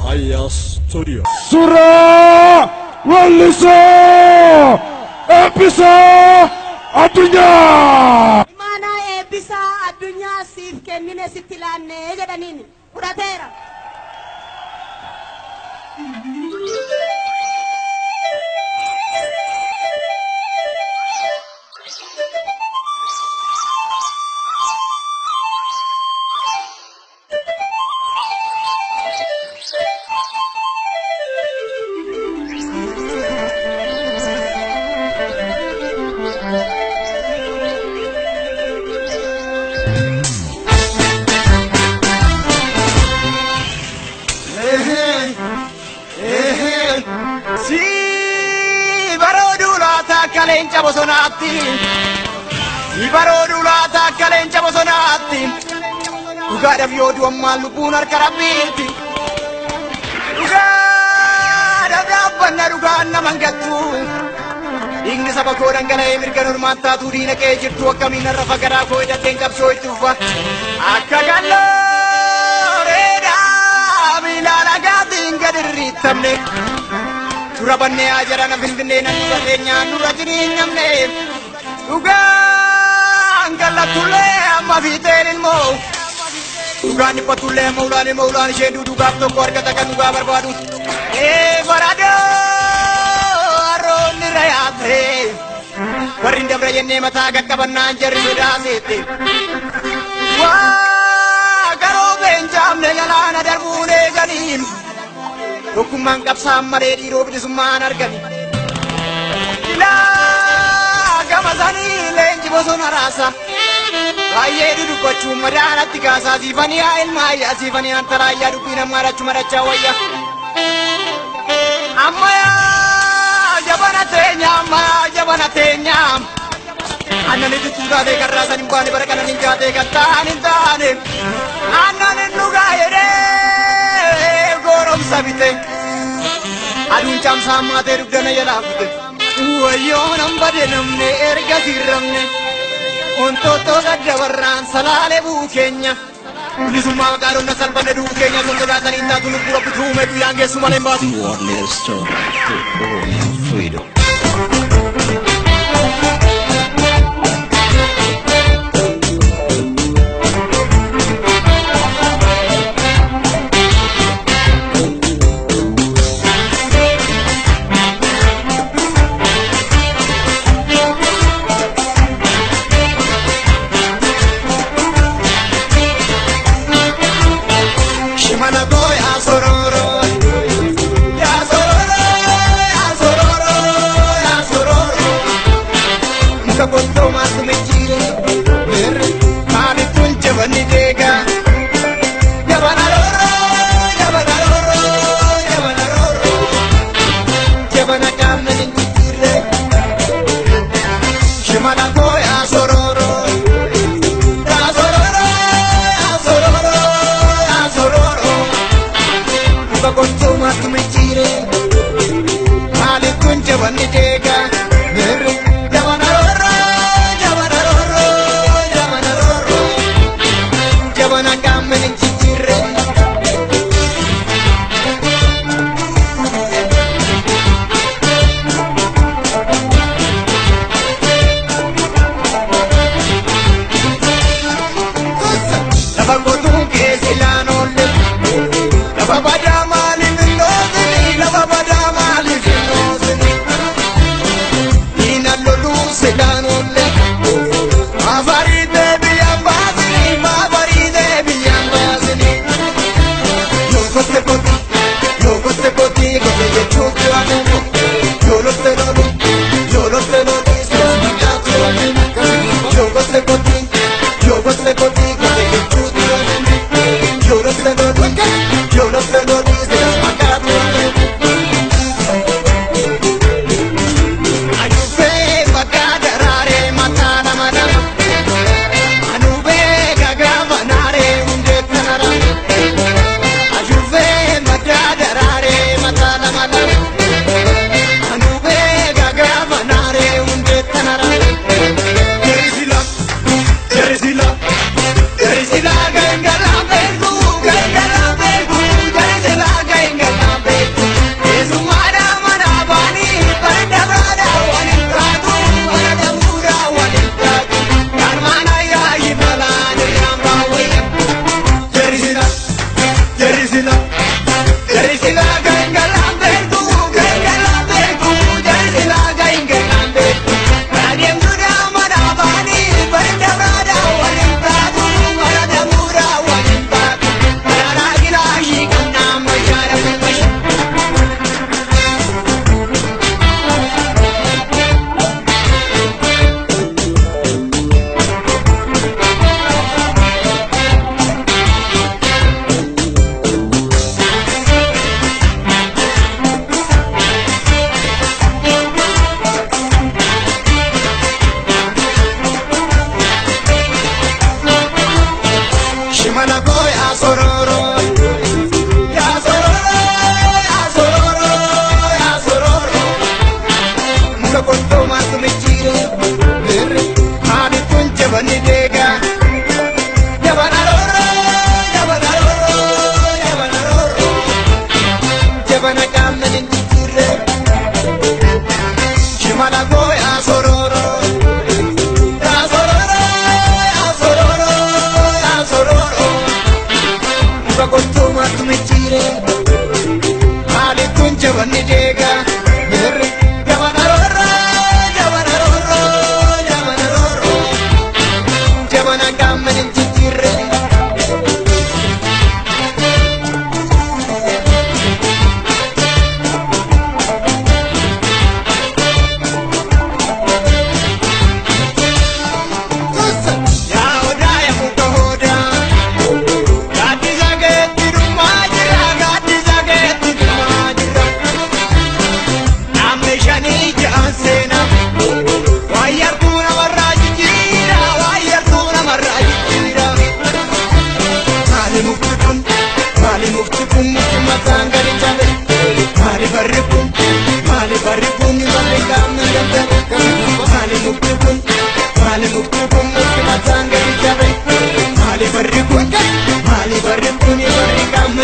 Aya Studio. Surah Walisa Episode Adunya. Mana ebisa adunya sif kennine sitilane jedhanini fudhateera. Kalenca bosonati, si barodu lata kalenca bosonati. Uga da biodu ammal lupunar karabiti. Uga da dabbanna uga namangatu. Ingni saba kodan kana emirkan urmata turina ke jirtu kamina rafa gara ko da tengkap soitufa. Akka gallo reda milala gadin gadirritamne. Surabanne ajarana bindine nanuranya nurajirinyamne uga angkala tule amma viterin mo uga ni patule maulani shedu duga to korga takan uga barbadu barado aron rayate warinda brayenne mata gakkabanna jarri sudasete wa garo benjamne yalana darbune ganim Hukuman kapsam mare di robi di suman argani. Ila gamazani lenji bosona rasa. Aye du kochu madara tika sa sifani ilma ya sifani antara ya dupina mara chumara chawaya. Amaya jabana tenya. Anane tu tuga de karasa nimbane barakana ninja de katani tane. Anane nuga ere. Gorom sabite adun jam sama teru dana ya lafte wayo nambade namne erga sirramne onto to gadda warran salale bu kenya ni suma garo na salbane du kenya songa gata ninta tulu pura putume du yange sumale mbasi Warless Story. Freedom. Gangala, jarisila jarisila gangalambe tu jarisila gangalambe Radiam dunia mana bani berdamada wanita tu mana mura wanita mana gila hikan nama jara pemesh Shimana boy asororo ya sororo ya sororo ya sororo muka konto masu michire bere hadi tunche bani dega jabana roro jabana roro jabana roro jabana kamne chire Shimana boy asororo ya sororo ya sororo ya sororo Konto matu michire hali tunche bani dega mere jabana roro jabana roro jabana roro jabana kamane chitire ya oda ya mutohoda Gati zageti rumajira, gati zageti rumajira Nameshani jansena Wayartuna marraji jira, wayartuna marraji jira Mali muktukun mukti matangani jabe Mali barrikun ni mali kamna jabe Mali mukti matangani jabe Mali barrikun ni mali kamna